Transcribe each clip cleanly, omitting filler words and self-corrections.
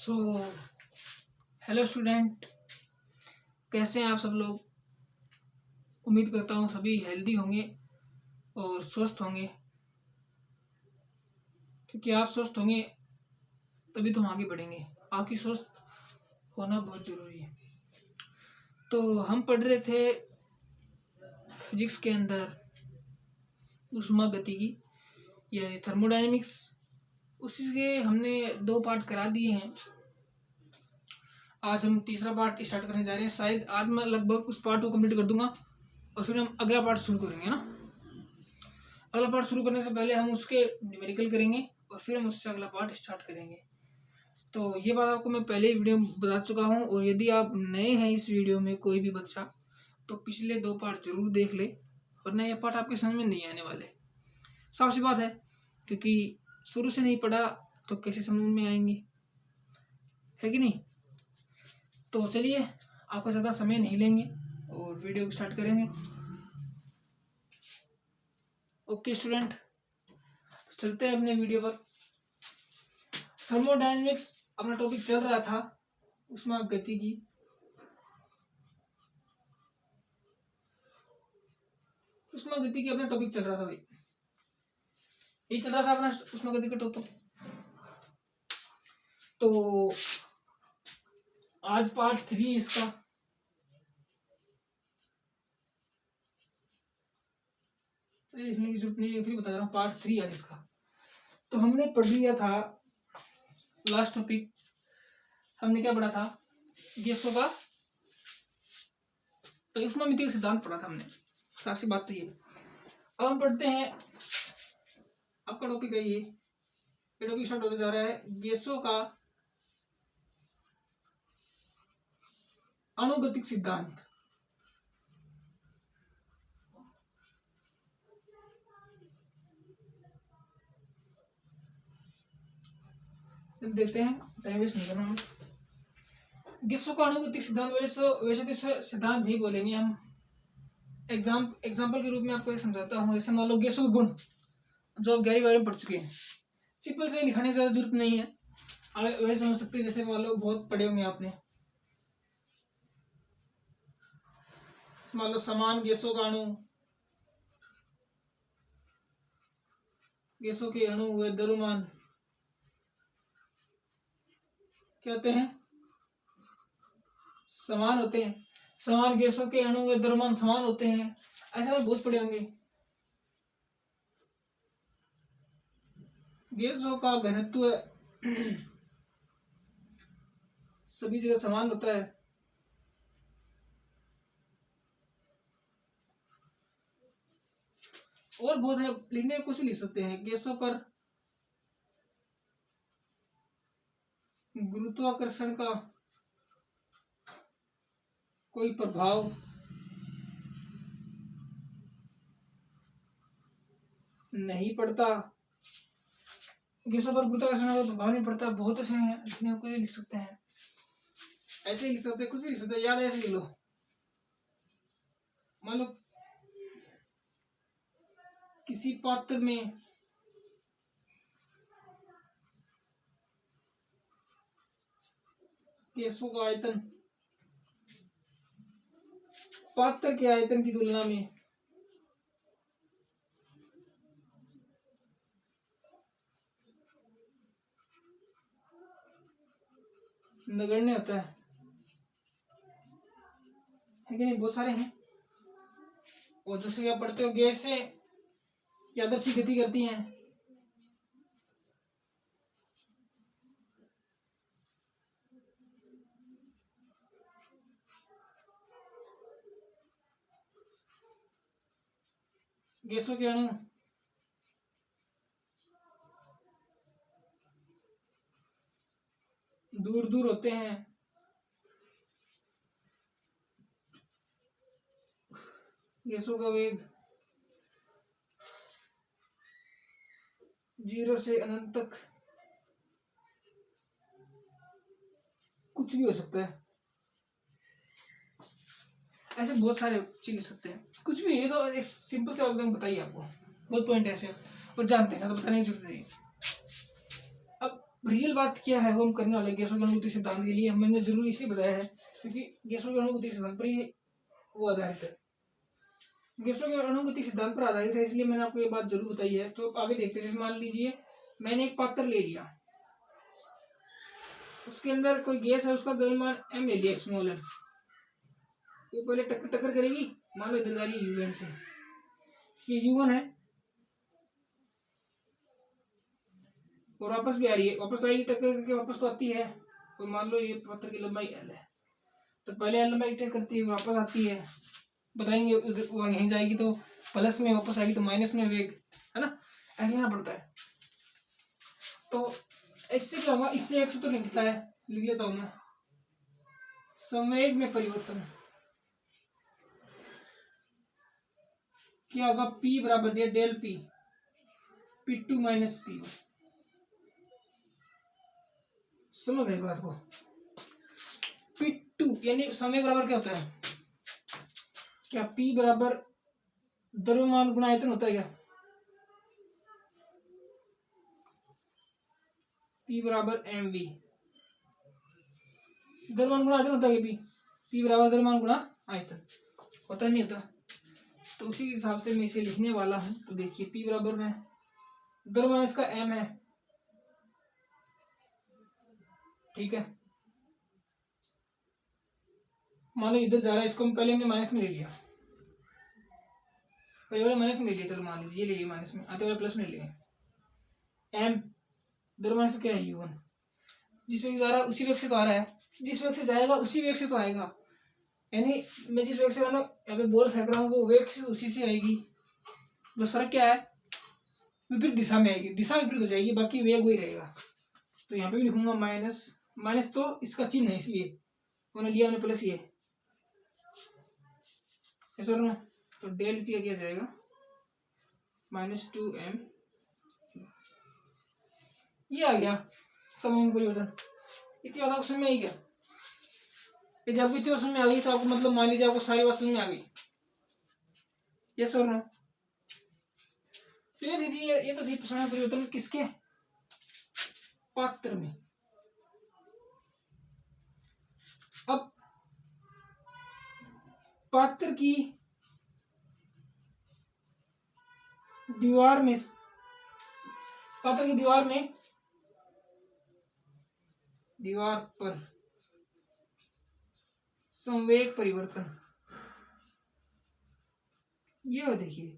So hello student, कैसे हैं आप सब लोग। उम्मीद करता हूँ सभी हेल्दी होंगे और स्वस्थ होंगे, क्योंकि आप स्वस्थ होंगे तभी तो हम आगे बढ़ेंगे। आपकी स्वस्थ होना बहुत ज़रूरी है। तो हम पढ़ रहे थे फिजिक्स के अंदर ऊष्मागतिकी या थर्मोडायनेमिक्स। उसी के हमने 2 पार्ट करा दिए हैं। आज हम तीसरा पार्ट स्टार्ट करने जा रहे हैं। शायद आज मैं लगभग उस पार्ट को कंप्लीट कर दूंगा और फिर हम अगला पार्ट शुरू करेंगे ना। अगला पार्ट शुरू करने से पहले हम उसके न्यूमेरिकल करेंगे और फिर हम उससे अगला पार्ट स्टार्ट करेंगे। तो ये बात आपको मैं पहले ही वीडियो में बता चुका हूँ, और यदि आप नए हैं इस वीडियो में कोई भी बच्चा, तो पिछले 2 पार्ट जरूर देख ले, वरना ये पार्ट आपके समझ में नहीं आने वाले। साफ सी बात है, क्योंकि शुरू से नहीं पढ़ा तो कैसे समझ में आएंगे, है कि नहीं। तो चलिए, आपका ज़्यादा समय नहीं लेंगे और वीडियो को स्टार्ट करेंगे। ओके स्टूडेंट, चलते हैं अपने वीडियो पर। थर्मोडायनेमिक्स अपना टॉपिक चल रहा था, ऊष्मागतिकी। ऊष्मागतिकी अपना टॉपिक चल रहा था भाई, ये चल रहा था अपना ऊष्मागतिकी का टॉपिक। तो आज पार्ट 3 इसका। लिखने की जरूरत नहीं, फिर बता रहा हूँ, पार्ट 3 आज इसका। तो हमने पढ़ लिया था लास्ट टॉपिक। हमने क्या पढ़ा था? गैसों का ऊष्मागतिकी का सिद्धांत पढ़ा था हमने। साफ सी बात तो ये। अब हम पढ़ते हैं, आपका टॉपिक है ये टॉपिक स्टार्ट होता जा रहा है, गैसों का अनुगतिक सिद्धांत। देखते हैं, टाइम वेस्ट नहीं करना। गैसों का अनुगतिक सिद्धांत वैसे तो सिद्धांत नहीं बोलेंगे हम, एग्जाम्पल के रूप में आपको ये समझाता हूँ। जैसे मान लो गैसों के गुण, जो आप गहरी बारे में पढ़ चुके हैं। सिंपल से लिखाने की ज्यादा जरूरत नहीं है, आप वैसे समझ सकते हैं। जैसे मान लो बहुत पढ़े होंगे आपने, मान लो समान गैसों का अणु, गैसों के अणु व द्रव्यमान क्या होते हैं? समान होते हैं। समान गैसों के अणु व द्रव्यमान समान होते हैं, ऐसा आप बहुत पढ़े होंगे। गैसों का घनत्व सभी जगह समान होता है। और बहुत है, लिखने कुछ भी लिख सकते हैं। गैसों पर गुरुत्वाकर्षण का कोई प्रभाव नहीं पड़ता। गैसों पर गुरुत्वाकर्षण का प्रभाव नहीं पड़ता। बहुत ऐसे हैं, लिखने को लिख सकते हैं, ऐसे ही लिख सकते हैं, कुछ भी लिख सकते हैं, याद ऐसे लिख लो। मान लो किसी पात्र में गैसों का आयतन पात्र के आयतन की तुलना में नगण्य होता है कि नहीं। बहुत सारे हैं, और जैसे कि आप पढ़ते हो, गैस से यादृच्छिक गति करती हैं। गैसों के अणु दूर दूर होते हैं। गैसों का वेग 0 से अनंत तक कुछ भी हो सकता है। ऐसे बहुत सारे चीज लिख सकते हैं, कुछ भी। ये तो एक सिंपल से एकदम बताइए, आपको बहुत पॉइंट ऐसे और जानते हैं, तो बताने की जरूरत नहीं। अब रियल बात क्या है वो हम करने वाले गैसों के अनुभूति सिद्धांत के लिए। मैंने जरूर इसलिए बताया है क्योंकि गैसों के अनुभूति सिद्धांत पर ये वो आधारित है, गैसों के अनुभूति सिद्धांत पर आधारित है, इसलिए मैंने आपको ये बात जरूर बताई है। तो आगे देखते हैं। मान लीजिए मैंने एक पात्र ले लिया, उसके अंदर कोई गैस है, उसका द्रव्यमान m ले लिया, स्मॉल m। वो पहले टक्कर टक्कर करेगी, मान लो इधर जा रही है u1 से, ये u1 है और वापस भी आ रही है, वापस तो आएगी टक्कर करके, वापस तो आती है। तो मान लो ये पात्र की लंबाई l है, तो पहले l लंबाई तय करती है, वापस आती है, बताएंगे वो यहीं जाएगी तो प्लस में, वापस आएगी तो माइनस में वेग, है ना, ऐसे लेना पड़ता है। तो इससे क्या होगा, इससे एक सूत्र निकलता है, लिख लेता हूं मैं, संवेग में परिवर्तन क्या होगा, P बराबर दिया del P, P2 minus P1। समझ गए बात को। P2 यानी संवेग बराबर क्या होता है, क्या P बराबर द्रव्यमान गुणा आयतन होता है क्या, P बराबर mv, द्रव्यमान गुणा आयतन होता है P बराबर द्रव्यमान गुणा आयतन होता नहीं होता। तो उसी हिसाब से मैं इसे लिखने वाला हूं। तो देखिए P बराबर में द्रव्यमान इसका m है, ठीक है, मान लो इधर जा रहा है, इसको पहले हमने माइनस में ले लिया, पहले वाला माइनस में ले लिया, चलो मान लीजिए ये ले लिया माइनस में, आते वाला प्लस में ले लिया, m द्रव्यमान से क्या है u1, जिस वेग से जा रहा है उसी वेग से तो आ रहा है, जिस वेग से जाएगा उसी वेग से तो आएगा, यानी मैं जिस वेग से यहाँ पे बॉल फेंक रहा हूँ वो वेग से उसी से आएगी, बस फर्क क्या है, विपरीत दिशा में आएगी, दिशा विपरीत हो जाएगी, बाकी वेग वही रहेगा। तो यहाँ पे भी लिखूंगा माइनस, माइनस तो इसका चिन्ह है इसलिए मैंने लिया, मैंने प्लस ये ऐसा ना, तो डेल पी क्या जाएगा -2m, ये आ गया समय में परिवर्तन। इतनी बात समझ में आई क्या, कि जब इतनी बात समझ में आ गई तो आपको मतलब मान लीजिए आपको सारी बात समझ में आ गई, यस और नो। तो ये दीदी ये तो थी समय परिवर्तन किसके, पात्र में। अब पात्र की दीवार में, पात्र की दीवार में, दीवार पर संवेग परिवर्तन, ये हो देखिए,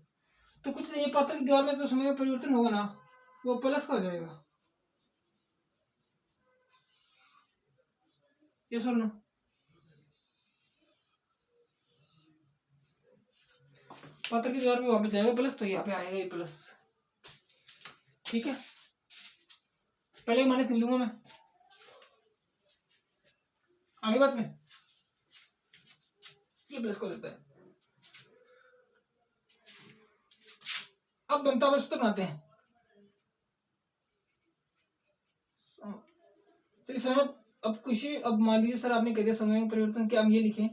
तो कुछ नहीं, पात्र की दीवार में जो संवेग परिवर्तन होगा ना वो प्लस का हो जाएगा, ये सुनो, पात्र की दीवार में वापस जाएगा प्लस, तो यहाँ पे आएगा ये प्लस, ठीक है, पहले माइनस लिख लूंगा मैं, आगे बात में ये प्लस को लेता है। अब बनता है सूत्र बनाते हैं, चलिए समय, अब किसी, अब मान लीजिए सर आपने कह दिया संवेग परिवर्तन क्या हम ये लिखें,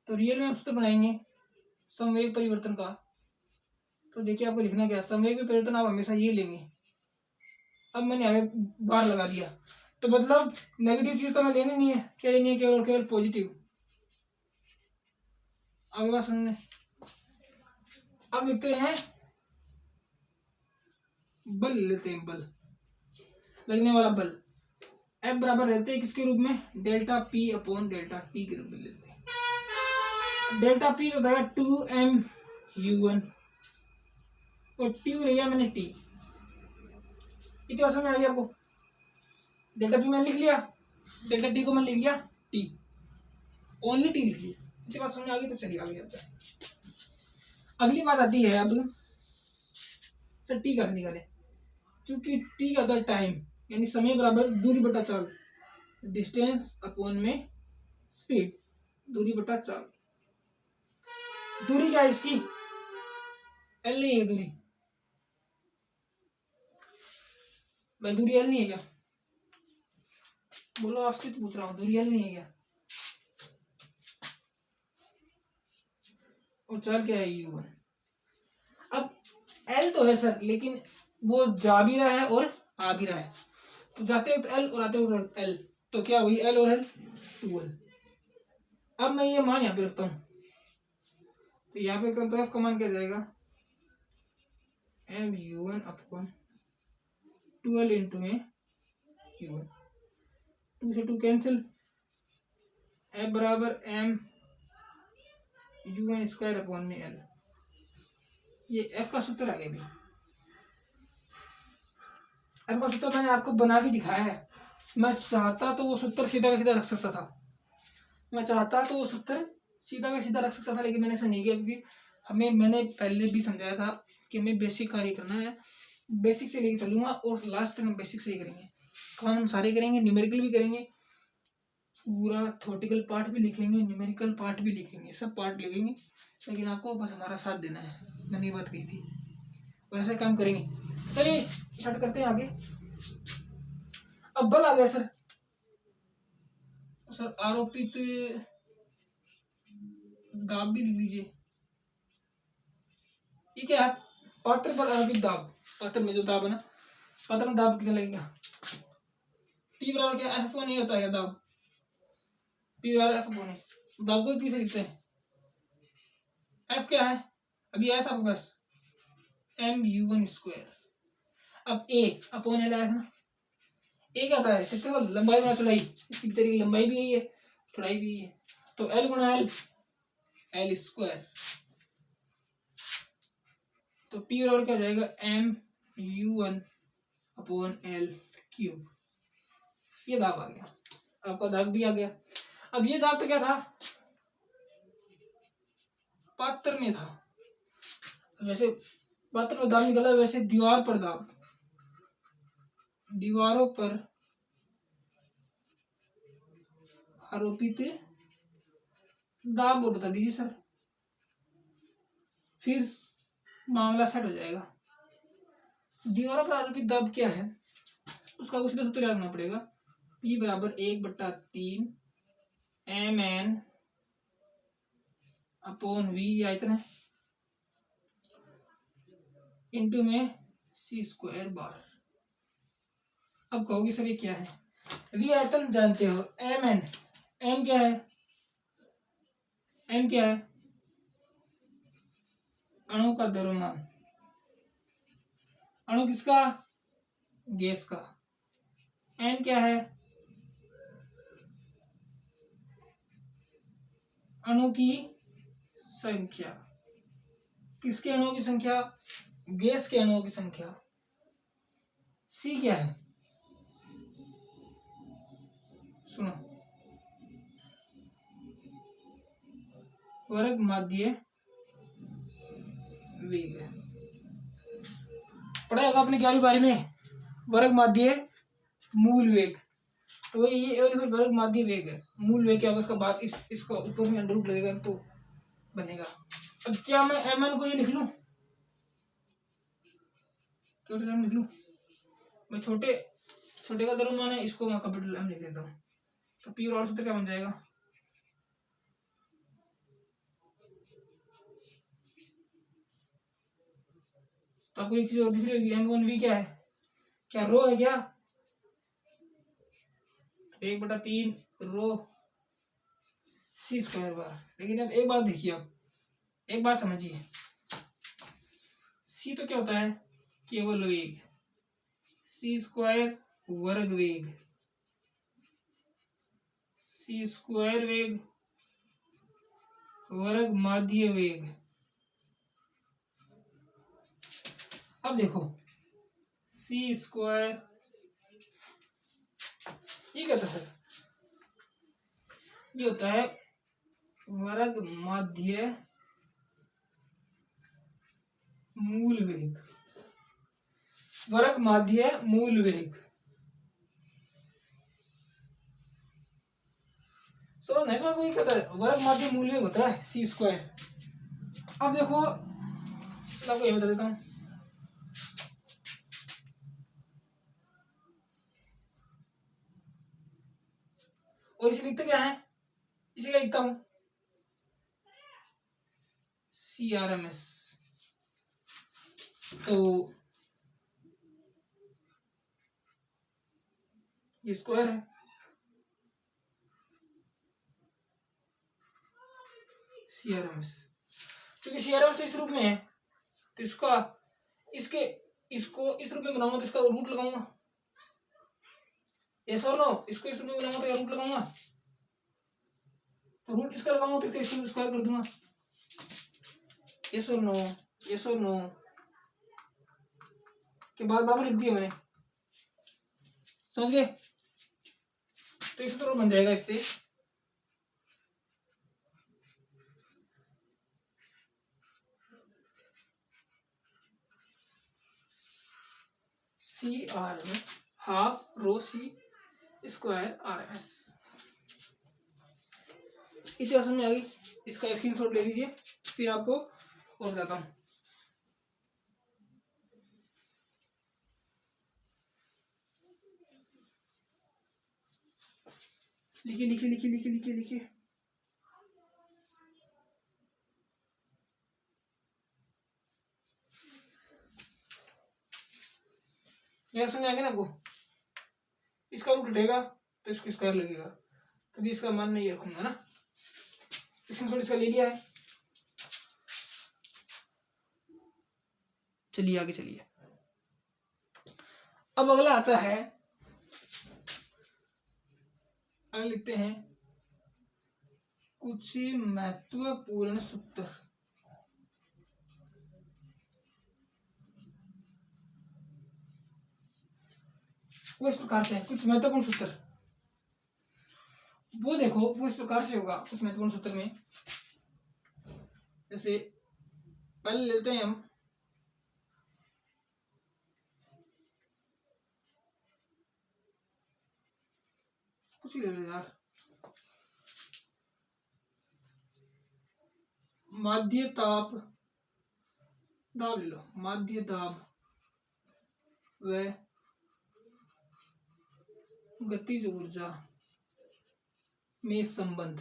तो रियल में हम सूत्र बनाएंगे संवेग परिवर्तन का। तो देखिए आपको लिखना क्या, संवेग में परिवर्तन आप हमेशा ये लेंगे, अब मैंने आगे बार लगा दिया, तो मतलब नेगेटिव चीज तो हमें लेनी नहीं है, क्या लेनी है, केवल केवल पॉजिटिव। आगे बात सुनने, अब लिखते हैं बल, लेते हैं बल, लगने वाला बल, F बराबर रहते हैं किसके रूप में, delta P upon delta T के रूप में लेते हैं। डेल्टा P तो देगा 2m(u1) और T ले लिया मैंने T, इतनी बात समझ में आ गई आपको, डेल्टा P मैंने लिख लिया, डेल्टा T को मैंने लिख लिया T, ओनली T लिख लिया, इतनी बात समझ में आ गई। तो चलिए आगे आता है, अगली बात आती है अब सर T कैसे निकाले, चूंकि T का होता है टाइम, यानी समय बराबर दूरी बटा चाल, डिस्टेंस अपॉन में स्पीड, दूरी बटा चाल, दूरी क्या है इसकी, L नहीं है दूरी, भाई दूरी L नहीं है क्या, बोलो, आपसे तो पूछ रहा हूं, दूरी L नहीं है क्या, और चाल क्या है U1। अब L तो है सर, लेकिन वो जा भी रहा है और आ भी रहा है, तो जाते वक्त एल और आते वक्त एल, तो क्या हुई एल और एल 2l। अब मैं ये मान यहाँ पे रखता हूँ, तो यहाँ पे तो एफ का मान क्या जाएगा M U one upon 12 into में यू वन, 2 से 2 कैंसिल, एफ बराबर M U one square upon में एल। ये एफ का सूत्र आ गया भी। एफ का सूत्र मैंने आपको बना के दिखाया है। मैं चाहता तो वो सूत्र सीधा का सीधा रख सकता था, मैं चाहता तो वो सूत्र सीधा का सीधा रख सकता था, लेकिन मैंने ऐसा नहीं किया, क्योंकि मैंने पहले भी समझाया था कि हमें बेसिक कार्य करना है, बेसिक से लेके चलूंगा और लास्ट तक हम बेसिक से ही करेंगे। काम हम सारे करेंगे, न्यूमेरिकल भी करेंगे, पूरा थ्योरेटिकल पार्ट भी लिखेंगे, न्यूमेरिकल पार्ट भी लिखेंगे, सब पार्ट लिखेंगे, लेकिन आपको बस हमारा साथ देना है। मैंने ये बात कही थी और ऐसे काम करेंगे। चलिए स्टार्ट करते हैं आगे। अब बल आ गया सर आरोपित दाब भी लिख लीजिए। ठीक है, पात्र पर आरोपित दाब, पात्र में जो दाब है ना, पात्र में दाब कितना लगेगा, पी बराबर क्या एफ नहीं होता है दाब, पी बराबर एफ अपॉन है, दाब को पी से लिखते हैं। एफ क्या है अभी आया था आपके पास एम यू वन स्क्वायर, अब ए अपॉन एल आया था ना, ए क्या होता है क्षेत्रफल लंबाई गुणा चौड़ाई, इसकी बेचारी की लंबाई भी यही है चौड़ाई भी यही है, तो एल गुणा एल एल स्क्वायर, तो पी बराबर क्या हो जाएगा M U one upon L cube. ये दाब आ गया, आपका दाब भी आ गया। अब ये दाब तो क्या था पात्र में था, जैसे पात्र में दाब निकला वैसे दीवार पर दाब, दीवारों पर आरोपित दाब वो बता दीजिए सर, फिर मामला सेट हो जाएगा। दीवारों पर आरोपित दाब क्या है उसका कुछ सूत्र याद रखना पड़ेगा, P बराबर 1/3 एम एन अपॉन वी आयतन है इंटू में सी स्क्वायर बार। अब कहोगे सर ये क्या है, वी आयतन जानते हो, एम एन, एम क्या है, एम क्या है अणु का द्रव्यमान, अणु किसका गैस का, एन क्या है अणु की संख्या, किसके अणुओं की संख्या गैस के अणुओं की संख्या, सी क्या है सुनो वर्ग माध्य वेग, पढ़ा होगा आपने 11वीं में वर्ग माध्य मूल वेग, तो ये वर्ग माध्य वेग है, मूल वेग क्या होगा उसका बाद इसको ऊपर में अंडर रूट लगेगा तो बनेगा। अब क्या मैं एम एन को ये लिख लूं, कैपिटल एम लिख लूं, मैं छोटे छोटे का द्रव्यमान है इसको मैं कैपिटल एम लिख देता हूँ, तो पी और सूत्र क्या बन जाएगा तो आपको एक चीज और दिख रही होगी, एम वन वी क्या है, क्या रो है क्या 1/3 रो सी स्क्वायर बार। लेकिन अब एक बात देखिए, आप एक बात समझिए, सी तो क्या होता है केवल वेग, सी स्क्वायर वर्ग वेग, सी स्क्वायर वेग वर्ग माध्य वेग। अब देखो सी स्क्वायर ये क्या होता है सर, ये होता है वर्ग माध्य मूल वेग, वर्ग माध्य मूल वेग, समझ नहीं समझ में क्या होता है वर्ग माध्य मूल वेग होता है सी स्क्वायर। अब देखो मैं आपको ये बता देता हूँ, और इसे लिखते क्या है, इसे क्या लिखता हूं CRMS, तो ये स्क्वायर है, CRMS। क्योंकि CRMS तो इस रूप में है तो इसको इस रूप में बनाऊंगा तो इसका रूट लगाऊंगा, यस और नो। इसको इस रूप में बनाऊंगा तो रूट लगाऊंगा, तो रूट इसका लगाऊंगा तो इसको स्क्वायर कर दूंगा, यस और नो, यस और नो के बाद बराबर लिख दिया मैंने, समझ गए। तो इस तरह बन जाएगा इससे CRMS हाफ रो सी स्क्वायर RMS। इतना समझ आ गई, इसका स्क्रीनशॉट ले लीजिए, फिर आपको और बताता हूँ। लिखिए लिखिए लिखिए लिखिए लिखिए लिखिए। यह समझ आ गया ना आपको, इसका रूट हटेगा तो इसको स्क्वायर लगेगा, तभी इसका मान नहीं रखूंगा ना। स्क्रीनशॉट इसका ले लिया है, चलिए आगे चलिए। अब अगला आता है, अगले लिखते हैं कुछ महत्वपूर्ण सूत्र। वो इस प्रकार से है, कुछ महत्वपूर्ण सूत्र, वो देखो वो इस प्रकार से होगा कुछ महत्वपूर्ण सूत्र में। जैसे पहले लेते हैं हम कुछ ही ले लो यार, माध्य ताप दाब ले लो, माध्य दाब व गतिज ऊर्जा में संबंध।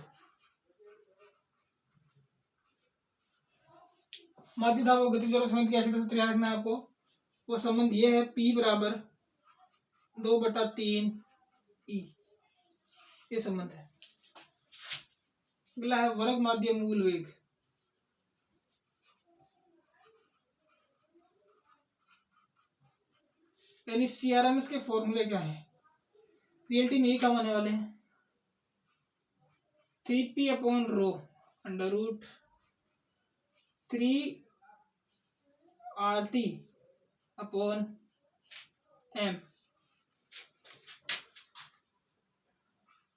माध्य दाब और गतिज ऊर्जा संबंध कैसे सूत्र याद रखना है आपको। वो संबंध ये है P बराबर 2/3 E, ये संबंध है। अगला है वर्ग माध्य मूल वेग। यानी CRMS के फॉर्मूले क्या है, रियलिटी में यही काम आने वाले हैं। 3p/ρ under root 3RT/m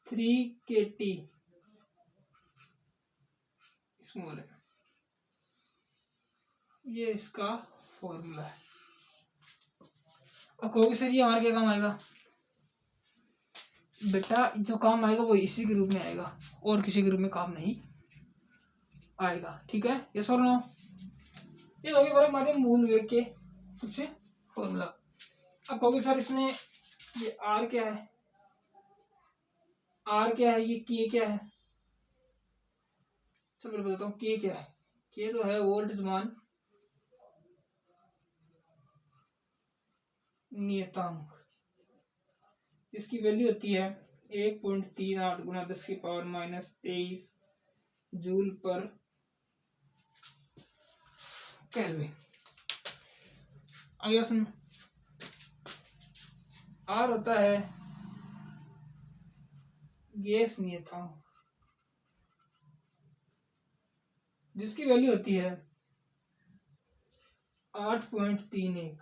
3kT small है, ये इसका फॉर्मूला है। अब कहोगे सर ये हमारे क्या काम आएगा, बेटा जो काम आएगा वो इसी के रूप में आएगा और किसी के रूप में काम नहीं आएगा, ठीक है। ये सर नो, ये हो गया हमारे मूल वेग के कुछ फॉर्मूला। अब कहोगे सर इसमें ये आर क्या है, आर क्या है, ये के क्या है। चलो मैं बताता हूँ के क्या है। के तो है वोल्ट मान नियतांक, इसकी वैल्यू होती है 1.38 गुणा 10⁻⁻23 जूल पर केल्विन। आगे सुन, आर होता है गैस नियतांक, जिसकी वैल्यू होती है 8.31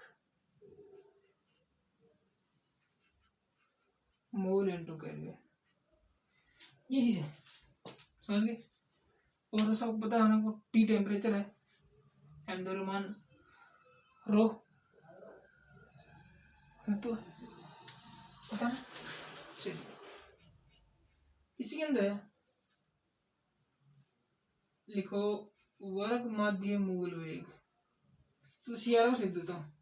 मोल इंटू केल्विन। ये चीज है, समझ गए। और सबको पता है ना को टी टेम्परेचर है, एम द्रव्यमान रो तो पता है। चलिए इसी के अंदर लिखो वर्ग माध्य मूल वेग, तो CRMS लिख देता हूँ।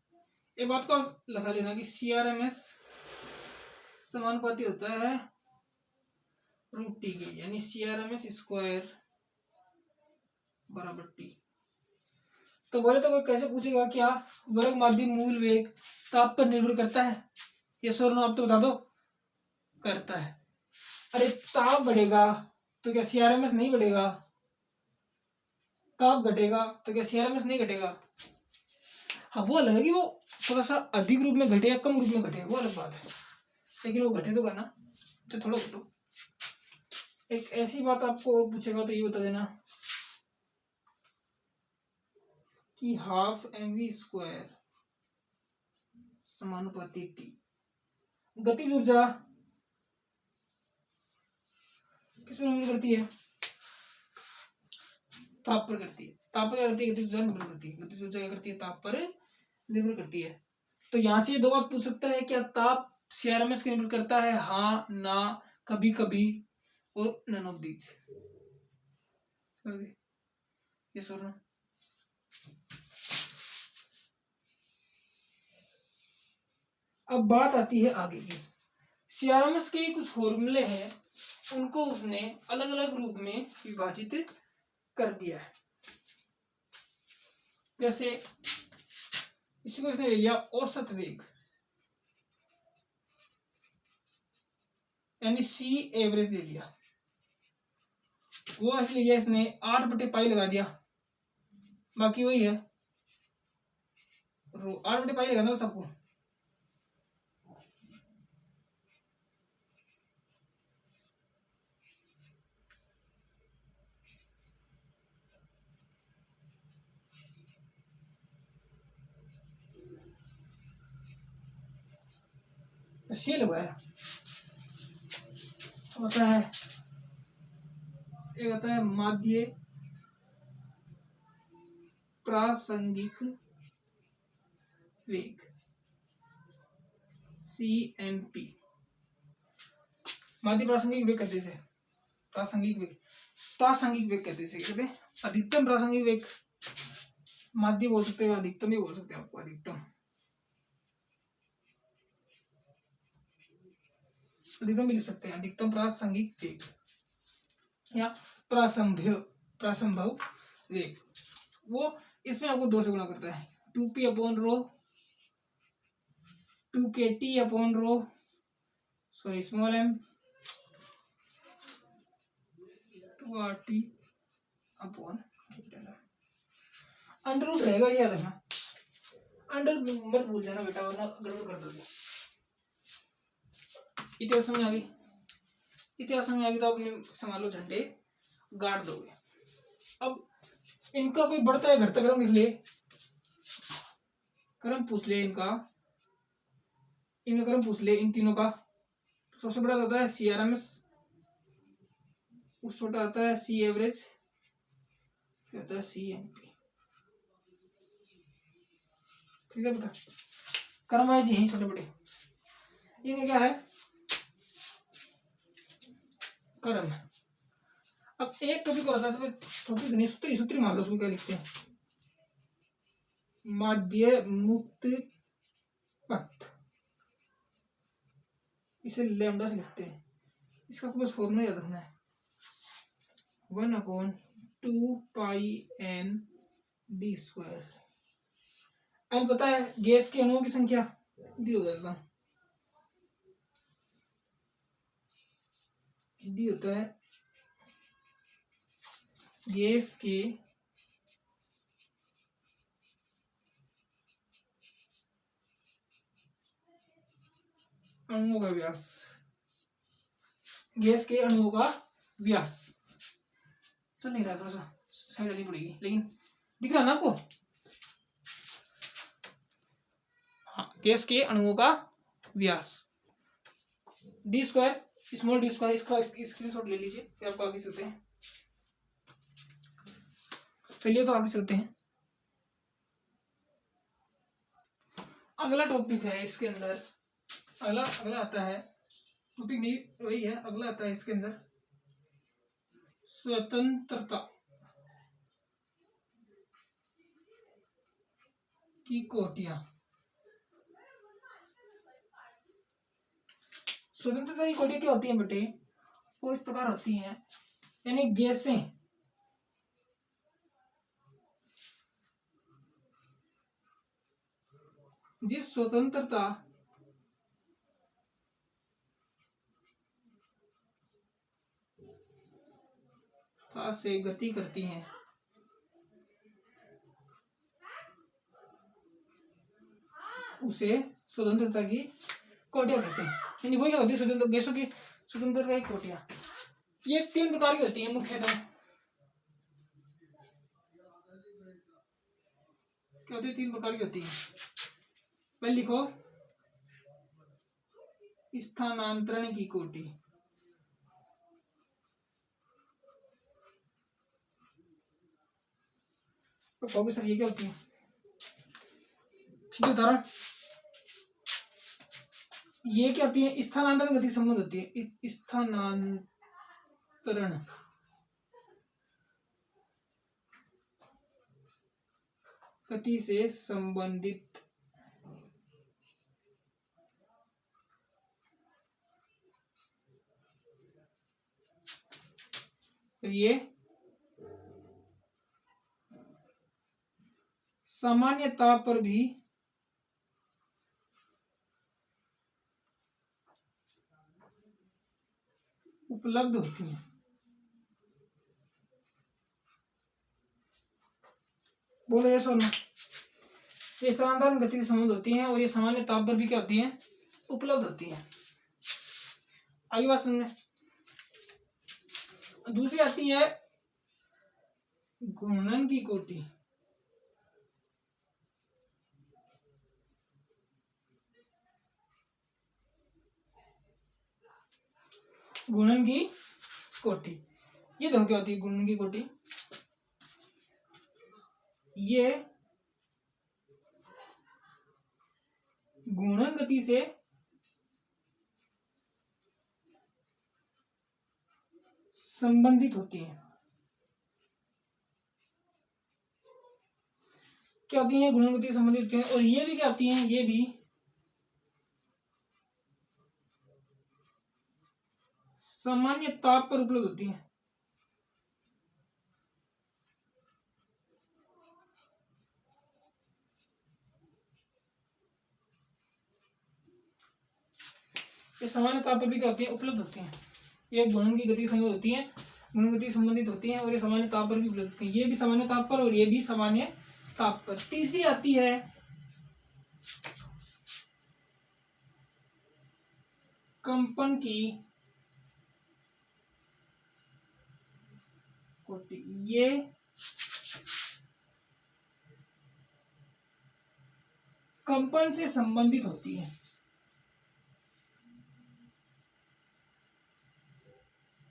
एक बात को लिखा लेना कि CRMS समानुपाती होता है रूट टी के, यानी CRMS स्क्वायर बराबर टी। तो बोले तो कोई कैसे पूछेगा क्या वर्ग माध्य मूल वेग ताप पर निर्भर करता है, ये सर नो आप तो बता दो। करता है। अरे ताप बढ़ेगा तो क्या सीआरएमएस नहीं बढ़ेगा? ताप घटेगा तो क्या सीआरएमएस नहीं घटेगा? हाँ वो अलग है कि वो थोड़ा सा अधिक रूप में घटे या कम रूप में घटे, वो अलग बात है, लेकिन वो घटे तो करना तो थोड़ा घटो। एक ऐसी बात आपको पूछेगा तो ये बता देना कि हाफ mv स्क्वायर समानुपाती टी। गतिज ऊर्जा किस पर निर्भर करती है? ताप पर करती है। ताप पर क्या करती है? गतिज ऊर्जा निर्भर करती है। गतिज ऊर्जा क्या करती है? ताप पर निर्भर करती है। तो यहाँ से दो बात पूछ सकता है, क्या ताप सीआरएमएस के निर्भर करता है? हाँ, ना, कभी कभी, और नन ऑफ दीज। ये सर अब बात आती है आगे की। सीआरएमएस के कुछ फॉर्मूले हैं, उनको उसने अलग अलग रूप में विभाजित कर दिया है। जैसे इसको इसने ले लिया औसत वेग, यानी सी एवरेज ले लिया, वो ऐसे ले लिया इसने 8/पाई लगा दिया, बाकी वही है रो। 8/पाई लगाना सबको। सी लगाया होता है, एक होता है माध्य प्रासंगिक वेग CMP। माध्य प्रासंगिक वेग कहते हैं, प्रासंगिक वेग, प्रासंगिक वेग कहते हैं, कहते हैं अधिकतम प्रासंगिक वेग। माध्य बोल सकते हैं, अधिकतम भी बोल सकते हैं आपको, अधिकतम अधिकतम भी लिख सकते हैं, अधिकतम प्रासंगिक वेग या प्रासंभव वेग। वो इसमें आपको 2 से गुणा करता है, 2p/ρ 2kT/ρ sorry small m 2RT/कैपिटल M। अंडर रूट रहेगा, ये याद रखना, अंडर मत भूल जाना बेटा, वरना गड़बड़ कर दोगे। इतिहास समझ आ गई? इतिहास समझ आ गई तो अपने संभालो, झंडे गाड़ दोगे। अब इनका कोई बढ़ता है घटता क्रम लिख ले, क्रम पूछ ले इनका क्रम पूछ ले इन तीनों का। सबसे बड़ा होता है सीआरएमएस, उस छोटा आता है सी एवरेज, फिर होता है सीएमपी। ठीक है बेटा, क्रम वाइज ही छोटे बड़े। ये क्या है? क्रम। अब एक टॉपिक और आता है, टॉपिक नहीं, सूत्री मान लो, उसको क्या लिखते हैं? माध्य मुक्त पथ, इसे लैम्डा से लिखते हैं। इसका बस फॉर्मूला याद रखना है, 1/2πn/d²। एन पता है गैस के अणुओं की संख्या, डी हो जाता है, डी होता है गैस के अणुओं का व्यास, गैस के अणुओं का व्यास। चल नहीं रहा, थोड़ा सा साइड डालनी पड़ेगी, लेकिन दिख रहा ना आपको? हाँ, गैस के अणुओं का व्यास d², स्मॉल d²। इसका स्क्रीनशॉट ले लीजिए, फिर आपको आगे चलते हैं। चलिए तो आगे चलते हैं। अगला टॉपिक है इसके अंदर, अगला आता है टॉपिक, नहीं वही है, अगला आता है इसके अंदर स्वतंत्रता की कोटियां। स्वतंत्रता की कोटियां क्या होती हैं बेटे? वो इस प्रकार होती हैं, यानी गैसें जिस स्वतंत्रता से गति करती हैं उसे स्वतंत्रता की कोटियां कहते हैं। यानी वो क्या होती है, स्वतंत्र गैसों की स्वतंत्रता की कोटियां। ये 3 प्रकार की होती है मुख्यतः। क्या होती है, 3 प्रकार की होती है। पहले लिखो स्थानांतरण की कोटि। तो कहोगे सर ये क्या होती है? सीधे उदाहरण, ये क्या होती है? स्थानांतरण गति संबंध होती है। स्थानांतरण गति से संबंधित ये सामान्य ताप पर भी उपलब्ध होती है। बोलो ये सुनो, ये स्थानांतरण गति से संबंध होती हैं और ये सामान्य ताप पर भी क्या होती हैं? उपलब्ध होती हैं। आगे बात सुनने। दूसरी आती है घूर्णन की कोटि। घूर्णन की कोटि, ये देखो क्या होती है घूर्णन की कोटि। ये घूर्णन गति से संबंधित होती है। क्या होती है? घूर्णन गति से संबंधित होती है। और ये भी क्या होती है? ये भी सामान्य ताप पर उपलब्ध होती है। ये सामान्य ताप पर भी क्या होती है? उपलब्ध होती है। ये घूर्णन की गति संबंधित होती है, घूर्णन गति संबंधित होती है और ये सामान्य ताप पर भी उपलब्ध होती है। ये भी सामान्य ताप पर और ये भी सामान्य ताप पर। तीसरी आती है कंपन की कोटि। ये कंपन से संबंधित होती है।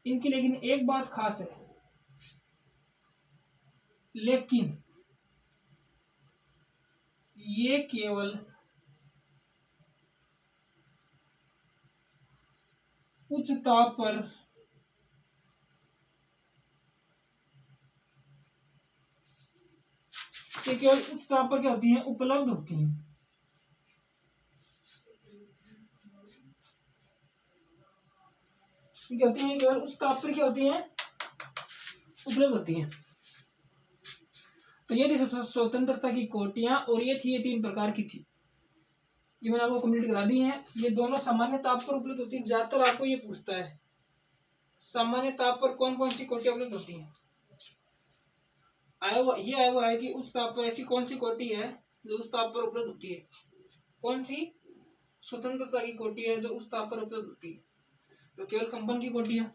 इनकी लेकिन एक बात खास है, लेकिन ये केवल उच्च ताप पर क्या होती हैं? उपलब्ध होती हैं। क्या होती हैं? केवल उच्च ताप पर क्या होती हैं? उपलब्ध होती हैं। तो ये थी स्वतंत्रता की कोटियां और ये थी, ये 3 प्रकार की थी। ये मैंने आपको कंप्लीट करा दी है। ये दोनों सामान्य ताप पर उपलब्ध होती है। ज्यादातर आपको ये पूछता है सामान्य ताप पर कौन कौन सी कोटियां उपलब्ध होती हैं। आया हुआ है कि उच्च ताप पर ऐसी कौन सी कोटि है जो उस ताप पर उपलब्ध होती है। कौन सी? स्वतंत्रता की कोटि है जो उस ताप पर उपलब्ध होती है। तो केवल कंपन की कोटि है।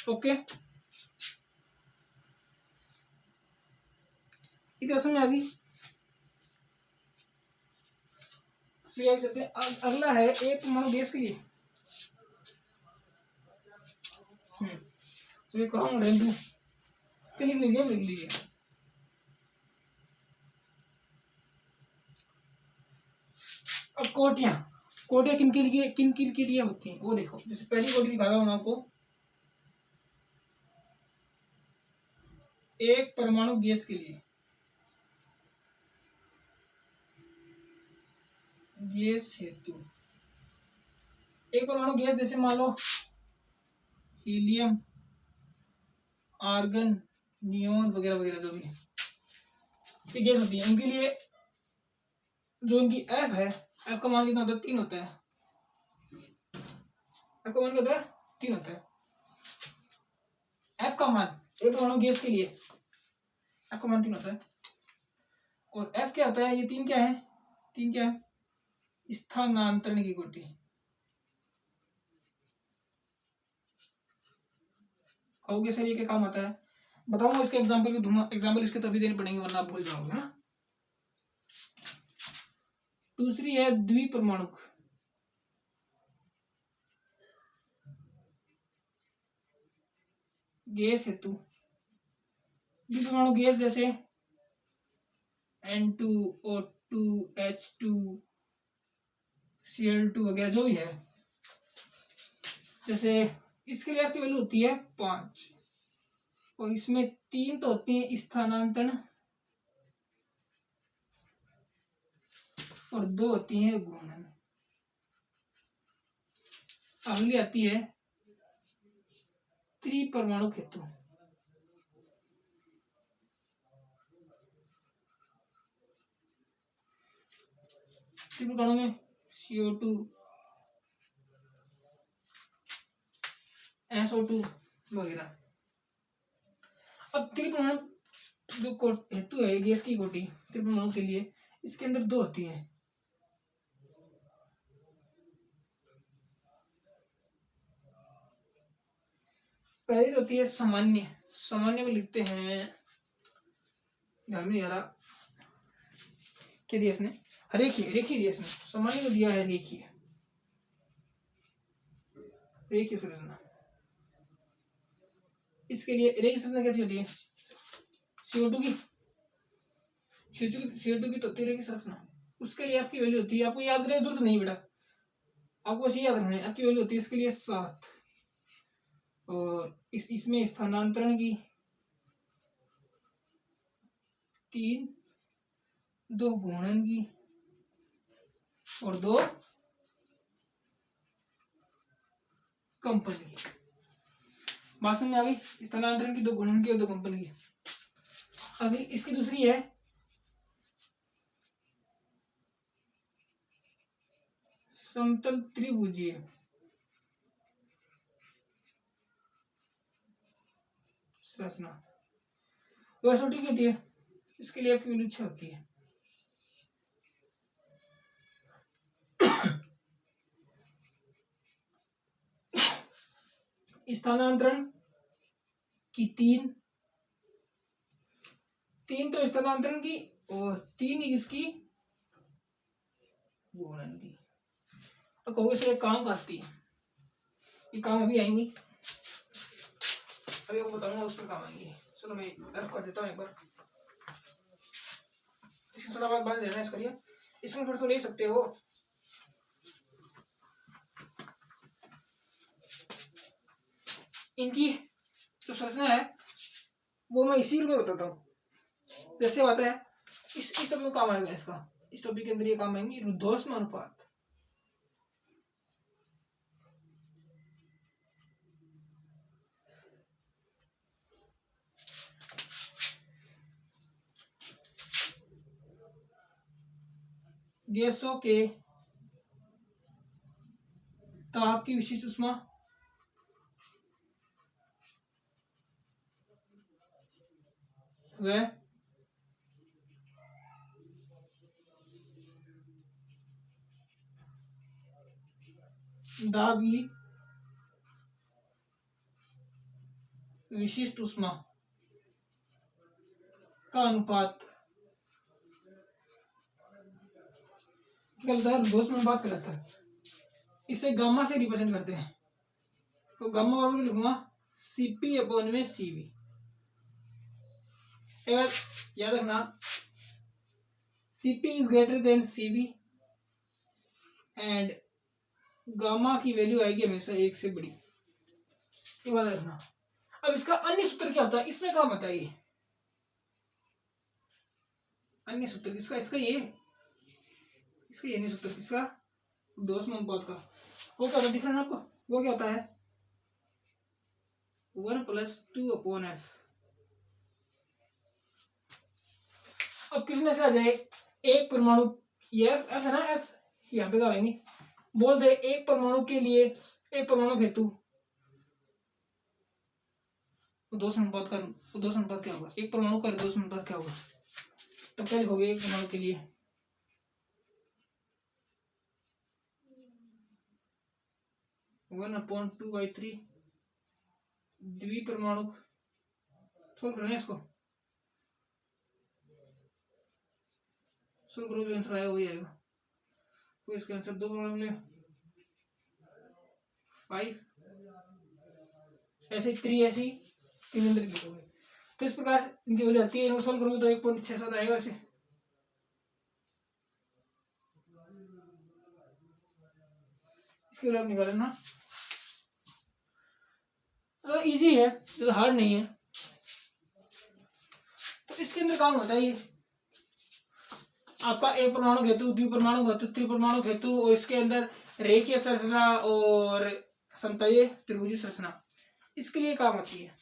ओके, इतना समझ आ गई। अगला है एक परमाणु गैस के लिए। तो ये कौन रेल लिख लीजिए, लिख लीजिए। अब कोटियां किन के लिए होती हैं वो देखो। जैसे पहली कोटि दिखा रहा हूं आपको, एक परमाणु गैस के लिए, गैस हेतु एक परमाणु गैस, जैसे मान लो हीलियम, आर्गन, नियोन वगैरह वगैरह जो भी ये गैस होती है, उनके लिए जो उनकी एफ है, एफ का मान कितना होता है? 3 होता है। एफ का मान क्या होता है? 3 होता है। एफ का मान एक परमाणु गैस के लिए एफ का मान 3 होता है। और एफ क्या होता है, ये 3 क्या है, 3 क्या है, स्थानांतरण की कोटि। कहोगे सर ये क्या काम आता है, बताऊंगा, इसके एग्जांपल भी दूंगा, एग्जांपल इसके तभी देने पड़ेंगे वरना आप भूल जाओगे ना। दूसरी है द्विपरमाणुक गैस हेतु। द्विपरमाणु गैस जैसे N2O2 H2 Cl2 वगैरह जो भी है, जैसे इसके लिए आपकी वैल्यू होती है 5 और इसमें 3 तो होती है स्थानांतरण और 2 होती है घूर्णन। अगली आती है त्रिपरमाणु हेतु। त्रिपरमाणु में CO2 SO2 वगैरह। अब त्रिपरमाणु जो हेतु है गैस की कोटि त्रिपरमाणु के लिए, इसके अंदर 2 होती है। पहली होती है सामान्य, सामान्य को लिखते हैं, ध्यान नहीं आ रहा क्या दिया इसने, रेखीय, रेखीय दिया इसने, सामान्य को दिया है रेखीय, रेखीय संरचना। इसके लिए रेखीय संरचना कैसी होती है, CO2 की, CO2 की तो होती है रेखीय संरचना। उसके लिए आपकी वैल्यू होती है, आपको याद करने की जरूरत नहीं बेटा, आपको बस याद रखना है, आपकी वैल्यू होती है इसके लिए 7 और इसमें स्थानांतरण की 3, 2 घूर्णन की और 2 कंपन की। बात समझ में आ गई, स्थानांतरण की, 2 घूर्णन की और 2 कंपन की। अभी इसकी दूसरी है समतल त्रिभुजीय संरचना, वो SO2 की होती है, इसके लिए आपकी वैल्यू 6 होती है। स्थानांतरण की 3 तो स्थानांतरण की और 3 इसकी घूर्णन की। और कहोगे से काम करती है, ये काम अभी आएंगी, अभी आपको बताऊंगा उसमें काम आएंगी। चलो मैं रफ कर देता हूँ एक बार, इसको थोड़ा बात बांध देना, इसका लिए इसमें फिर तो ले सकते हो। इनकी जो संरचना है वो मैं इसी में बताता हूँ, जैसे बात है इस टॉपिक में काम आएगा, इसका इस टॉपिक के अंदर ये काम आएंगी रुद्धोष्म अनुपात। गैसों के ताप की विशिष्ट ऊष्मा व दाब की विशिष्ट ऊष्मा का अनुपात क्या होता है, रुद्धोष्म अनुपात कहलाता है। इसे गामा से रिप्रेजेंट करते हैं, तो गामा बराबर लिखूंगा Cp अपॉन में Cv। याद रखना Cp is greater than Cv and gamma की वैल्यू आएगी हमेशा 1 से बड़ी, ये बात रखना। अब इसका अन्य सूत्र क्या होता है, इसमें काम आता है ये अन्य सूत्र, इसका ये अन्य सूत्र, इसका रुद्धोष्म अनुपात का, वो क्या होता है दिख रहा है आपको, वो क्या होता है 1 + 2 अपॉन F। अब किसने से आ जाए, एक परमाणु, ये F है ना, F यहाँ पे क्या आएंगे, बोल दे एक परमाणु के लिए, एक परमाणु हेतु तो 2 अनुपात का, 2 अनुपात क्या होगा, एक परमाणु का 2 अनुपात क्या होगा, तो क्या लिखोगे एक परमाणु के लिए, वन अपॉन 2/3 द्विपरमाणु। सोल्व करना है इसको, सोल्व करो, जो आंसर आएगा वही आएगा। तो इसका आंसर 2 परमाणु मिले 5, ऐसे 3, ऐसी 3 अंदर लिखोगे। तो इस प्रकार से इनकी वैल्यू आती है, सोल्व करोगे तो 1.67 आएगा ऐसे। इसके लिए आप निकालें ना, तो इजी है, तो हार्ड नहीं है। तो इसके अंदर काम होता है ये आपका एक परमाणु हेतु, द्विपरमाणु हेतु, त्रिपरमाणु हेतु, और इसके अंदर रेखीय संरचना और समतलीय त्रिभुजी संरचना, इसके लिए काम आती है।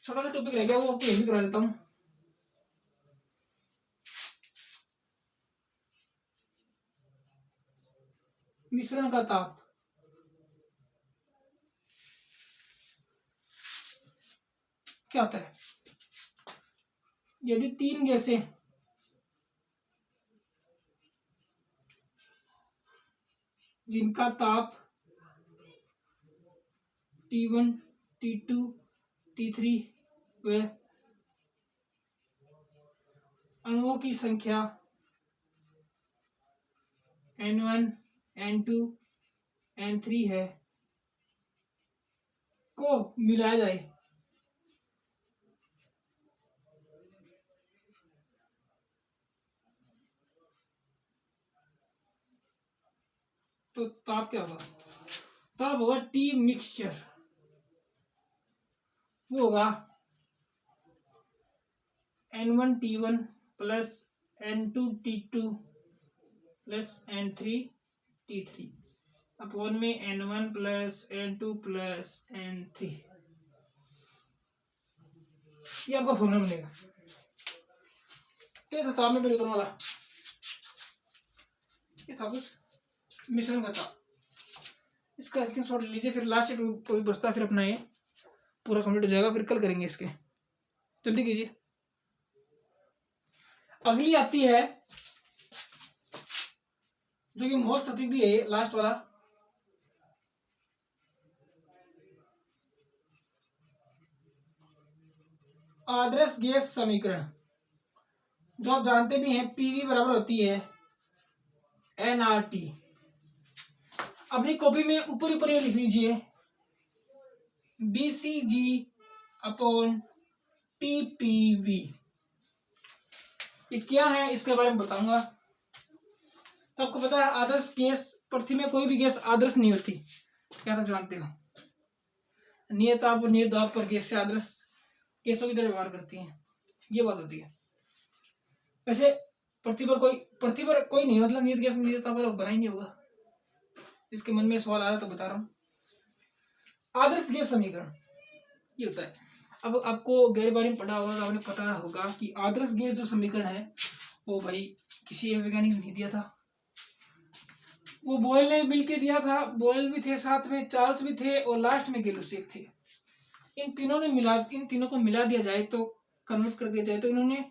छोटा सा टॉपिक रह गया, वो आपको यही करा देता हूँ। मिश्रण का ताप, क्या होता है, यदि 3 गैसें जिनका ताप T1, T2, T3 व अणुओं की संख्या N1, N2, N3 है, को मिलाया जाए, तो ताप क्या होगा, ताप होगा टी मिक्सचर, वो होगा N1T1 plus N2T2 plus N3T3 upon में N1 plus N2 plus N3, ये आपका फॉर्मूला मिलेगा। ये था ताप में परिवर्तन वाला, ये था कुछ मिश्रण का ताप। इसका स्क्रीनशॉट लीजिए, फिर लास्ट कोई बचता है, फिर अपना ये पूरा कंप्लीट हो जाएगा, फिर कल करेंगे इसके, जल्दी कीजिए। अगली आती है जो कि मोस्ट टॉपिक भी है, लास्ट वाला, आदर्श गैस समीकरण, जो आप जानते भी हैं, पीवी बराबर होती है एनआरटी। अपनी कॉपी में ऊपर ऊपर लिख लीजिए बीसीजी अपॉन टीपीवी। ये क्या है इसके बारे में बताऊंगा। तो आपको पता है आदर्श गैस, पृथ्वी में कोई भी गैस आदर्श नहीं होती, क्या आप जानते हो, नियत ताप और नियत दाब पर गैस से आदर्श गैसों की तरह व्यवहार करती हैं, ये बात होती है। वैसे पृथ्वी पर कोई नहीं, मतलब नियत गैस नियत ताप बना ही नहीं होगा। इसके मन में सवाल आ रहा तो बता रहा हूँ। आदर्श गैस समीकरण ये होता है, अब आपको गैर बारे में पढ़ा होगा तो आपने पता होगा कि आदर्श गैस जो समीकरण है वो भाई किसी वैज्ञानिक ने नहीं दिया था, वो बॉयल ने मिल के दिया था। बॉयल भी थे, साथ में चार्ल्स भी थे, और लास्ट में गैलुसेक थे। इन तीनों को मिला दिया जाए तो, कन्वर्ट कर दिया जाए तो, इन्होंने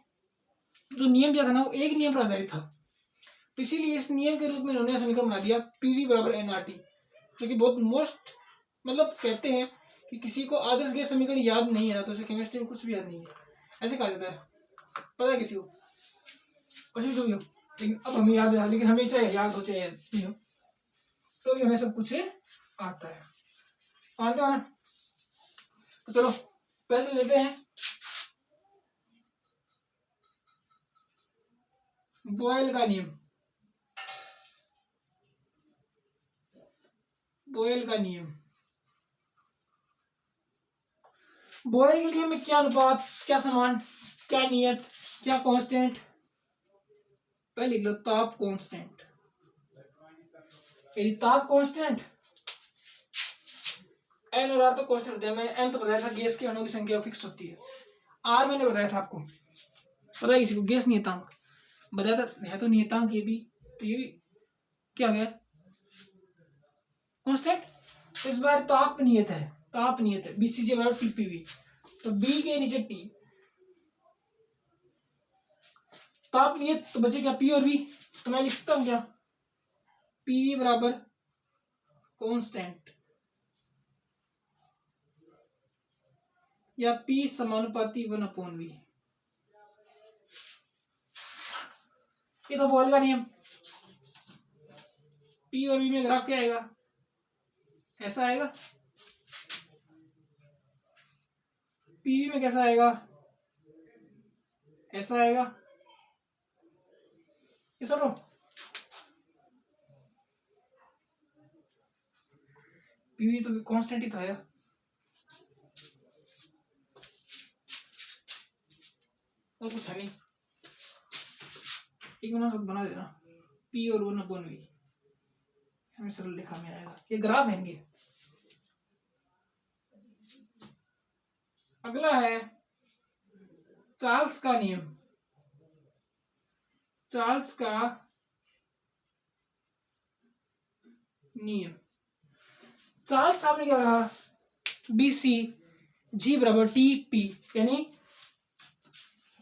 जो नियम दिया था ना वो एक नियम पर आधारित था। तो इसीलिए इस नियम के रूप में इन्होंने समीकरण बना दिया पीवी बराबर एनआरटी, जो कि बहुत मोस्ट, मतलब कहते हैं कि किसी को आदर्श गैस समीकरण याद नहीं है ना तो उसे केमिस्ट्री में कुछ भी याद नहीं है, ऐसे कहा जाता है। पता है किसी को, कुछ भी हो, लेकिन अब हमें याद है, लेकिन हमें चाहे याद हो चाहे नहीं हो, तो भी हमें सब कुछ आता है, मानते हो ना। तो चलो पहले लेते हैं बॉयल का नियम। बॉयल का नियम, बॉयल के लिए में क्या अनुपात, क्या समान, क्या नियत, क्या कांस्टेंट, पहले लिख लो ताप कांस्टेंट। यदि ताप कांस्टेंट, एन और आर तो कांस्टेंट होते हैं। मैं एन तो बताया था, गैस के अणुओं की संख्या फिक्स होती है। आर मैंने बताया था आपको, पता है किसी को, गैस नियतांक बताया था, है तो नियतांक ये भी, तो ये भी क्या गया कांस्टेंट। इस बार ताप नियत है, तापनीयता BCG बराबर TPV, तो B के नीचे T, तापनीयता तो बचे क्या P और V, तो मैं लिखता हूँ क्या PV बराबर कांस्टेंट या P समानुपाती 1/V। ये तो बॉयल का नियम। P और V में ग्राफ क्या आएगा, ऐसा आएगा। PV में कैसा आएगा, ऐसा आएगा। ये सुनो, PV तो कांस्टेंट ही था यार, और कुछ है नहीं। एक मिनट बना देना, P और 1/V हमें सरल रेखा में आएगा। ये ग्राफ है इनके। अगला है चार्ल्स का नियम। चार्ल्स का नियम, चार्ल्स साहब ने क्या कहा, BCG बराबर TP, यानी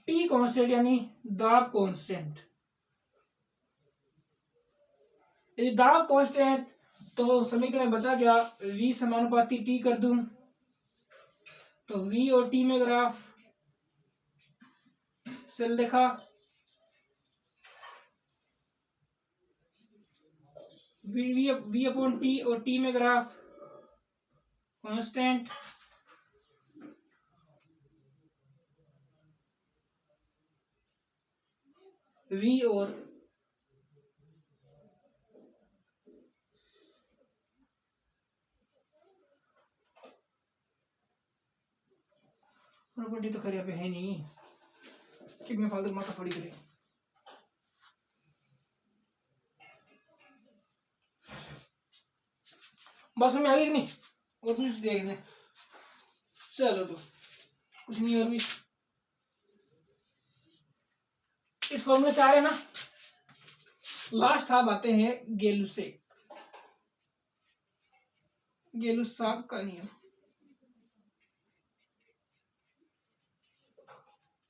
T कांस्टेंट यानी दाब कांस्टेंट। यदि दाब कांस्टेंट तो समीकरण में बचा क्या, V समानुपाती T कर दूं तो V और T में ग्राफ सरल रेखा, V अपॉन T और T में ग्राफ कांस्टेंट, V और प्रॉपर्टी तो खैर यहाँ पे है नहीं कि मैं फालतू माथा पड़ी करी। बस में आ गई कि नहीं, और कुछ दिया इसने, चलो तो कुछ नहीं और भी। इस फॉर्मूले से आ रहे ना, लास्ट आप आते हैं गेलुसाक का नियम।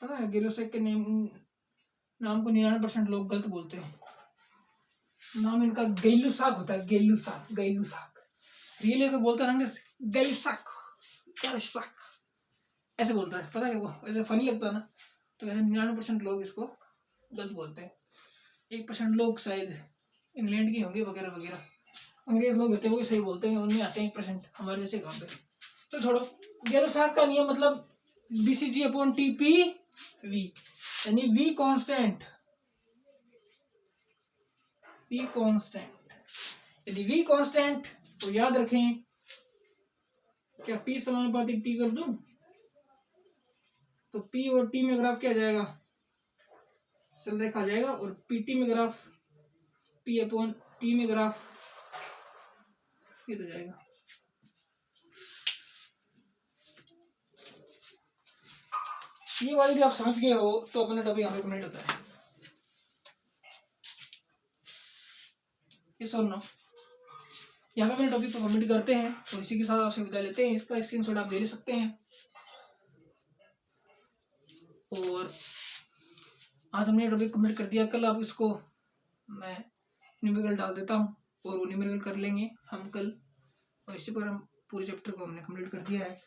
पता है गेलुसाक के नाम को 99% लोग गलत बोलते हैं। नाम इनका गेलुसाक होता है, गेलुसाक। रियली तो बोलता है गेलुसाक ऐसे बोलता है, पता है वो ऐसे फनी लगता है ना, तो 99% लोग इसको गलत बोलते हैं। 1% लोग शायद इंग्लैंड के होंगे वगैरह वगैरह, अंग्रेज लोग होते हैं वो सही बोलते हैं, उनमें आते हैं 1% हमारे जैसे गाँव पे। तो छोड़ो, गेलुसाक का नियम मतलब BCG अपॉन TPV, यानी V कांस्टेंट, यदि V कांस्टेंट तो याद रखें क्या P समानुपाती T कर दूं तो P और T में ग्राफ क्या जाएगा, सरल रेखा जाएगा, और PT में ग्राफ P अपॉन T में ग्राफ ये तो जाएगा। ये वाली भी आप समझ गए हो तो अपना टॉपिक यहाँ पे कंप्लीट होता है। ये सुनो, यहाँ पे अपने टॉपिक को कंप्लीट करते हैं और इसी के साथ आपसे विदा लेते हैं। इसका स्क्रीनशॉट आप ले सकते हैं। और आज हमने टॉपिक कंप्लीट कर दिया, कल आप इसको मैं न्यूमेरिकल डाल देता हूँ और वो न्यूमेरिकल कर लेंगे हम कल, और इसी पर हम पूरे चैप्टर को हमने कंप्लीट कर दिया है।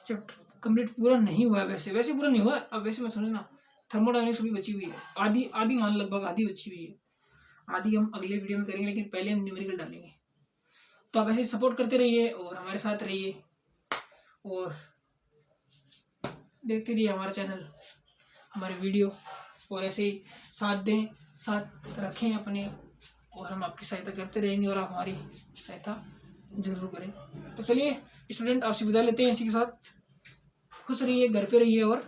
चैप्टर कंप्लीट पूरा नहीं हुआ है, वैसे पूरा नहीं हुआ। अब वैसे मैं समझना थर्मोडायनेमिक्स भी बची हुई है, आधी मान लगभग आधी बची हुई है, आधी हम अगले वीडियो में करेंगे, लेकिन पहले हम न्यूमेरिकल डालेंगे। तो आप ऐसे सपोर्ट करते रहिए और हमारे साथ रहिए और देखते रहिए हमारा चैनल, हमारे वीडियो, और ऐसे ही साथ दें, साथ रखें अपने, और हम आपकी सहायता करते रहेंगे और आप हमारी सहायता जरूर करें। तो चलिए स्टूडेंट, आपसे विदा लेते हैं। इसी के साथ खुश रहिए, घर पे रहिए और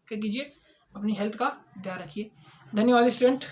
क्या कीजिए, अपनी हेल्थ का ध्यान रखिए। धन्यवाद स्टूडेंट।